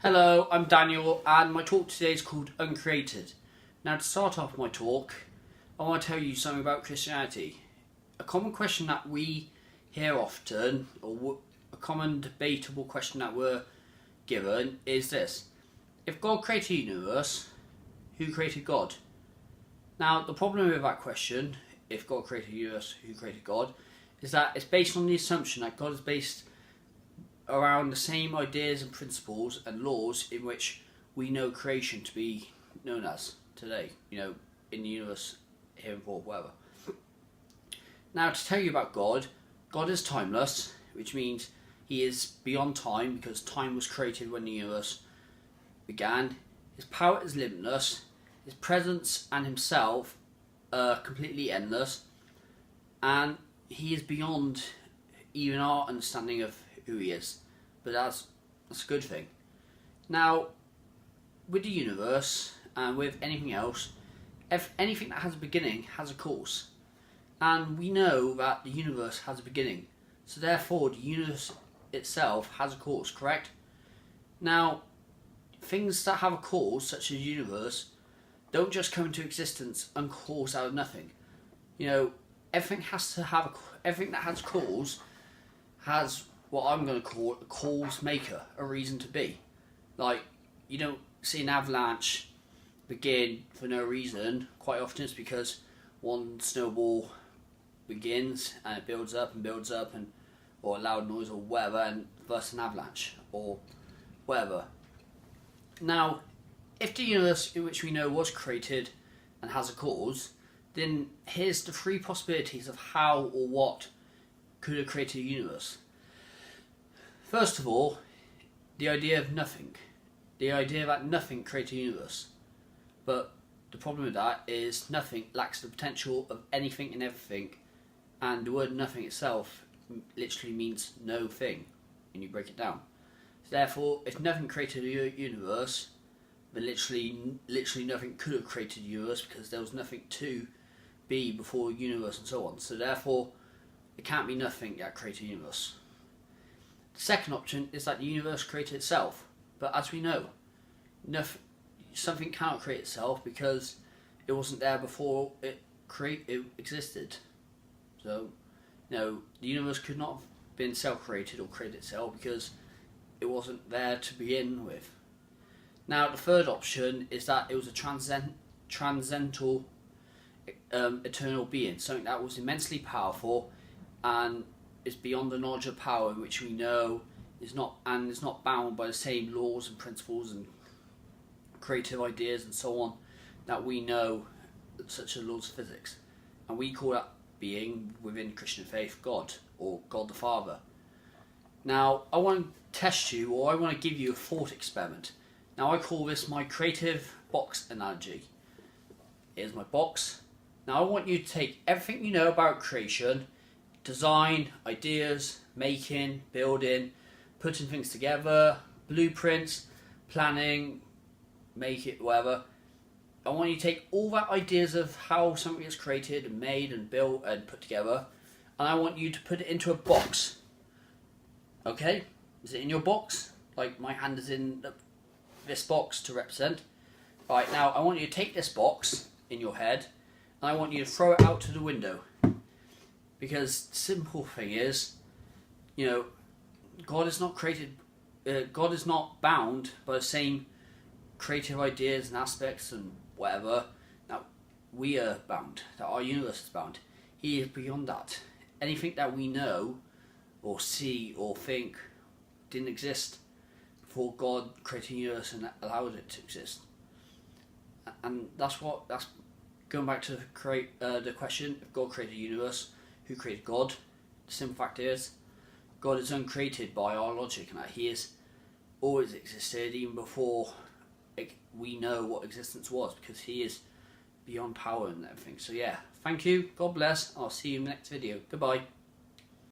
Hello, I'm Daniel and my talk today is called Uncreated. Now to start off my talk, I want to tell you something about Christianity. A common question that we hear often, or a common debatable question that we're given is this. If God created the universe, who created God? Now the problem with that question, if God created the universe, who created God, is that it's based on the assumption that God is based around the same ideas and principles and laws in which we know creation to be known as today, in the universe, here and forth, whatever. Now, to tell you about God, God is timeless, which means he is beyond time because time was created when the universe began. His power is limitless, his presence and himself are completely endless, and he is beyond even our understanding of who he is, but that's a good thing. Now, with the universe and with anything else, anything that has a beginning has a cause, and we know that the universe has a beginning, so therefore the universe itself has a cause, correct? Now, things that have a cause, such as the universe, don't just come into existence uncaused out of nothing. Everything that has cause has what I'm going to call a cause maker, a reason to be. Like, you don't see an avalanche begin for no reason. Quite often it's because one snowball begins and it builds up, or a loud noise or whatever, and bursts an avalanche or whatever. Now, if the universe in which we know was created and has a cause, then here's the three possibilities of how or what could have created a universe. First of all, the idea of nothing. The idea that nothing created a universe. But the problem with that is nothing lacks the potential of anything and everything, and the word nothing itself literally means no thing when you break it down. So therefore, if nothing created a universe, then literally nothing could have created a universe because there was nothing to be before a universe and so on. So therefore, it can't be nothing that created a universe. The second option is that the universe created itself, but as we know, something cannot create itself because it wasn't there before it existed. So, the universe could not have been self-created or created itself because it wasn't there to begin with. Now, the third option is that it was a transcendental, eternal being, something that was immensely powerful and is beyond the knowledge of power, in which we know is not bound by the same laws and principles and creative ideas and so on that we know, such as laws of physics, and we call that being within Christian faith God, or God the Father. Now, I want to test you, or I want to give you a thought experiment. Now, I call this my creative box analogy. Here's my box. Now, I want you to take everything you know about creation, design, ideas, making, building, putting things together, blueprints, planning, make it, whatever. I want you to take all that ideas of how something is created and made and built and put together, and I want you to put it into a box. Okay? Is it in your box? Like my hand is in this box to represent. Right, now I want you to take this box in your head and I want you to throw it out to the window. Because the simple thing is, God is not bound by the same creative ideas and aspects and whatever. Now, we are bound, that our universe is bound. He is beyond that. Anything that we know or see or think didn't exist before God created the universe and allowed it to exist. And that's going back to the question, if God created the universe, who created God? The simple fact is, God is uncreated by our logic, and that he has always existed even before we know what existence was, because he is beyond power and everything. So yeah, thank you, God bless, I'll see you in the next video. Goodbye.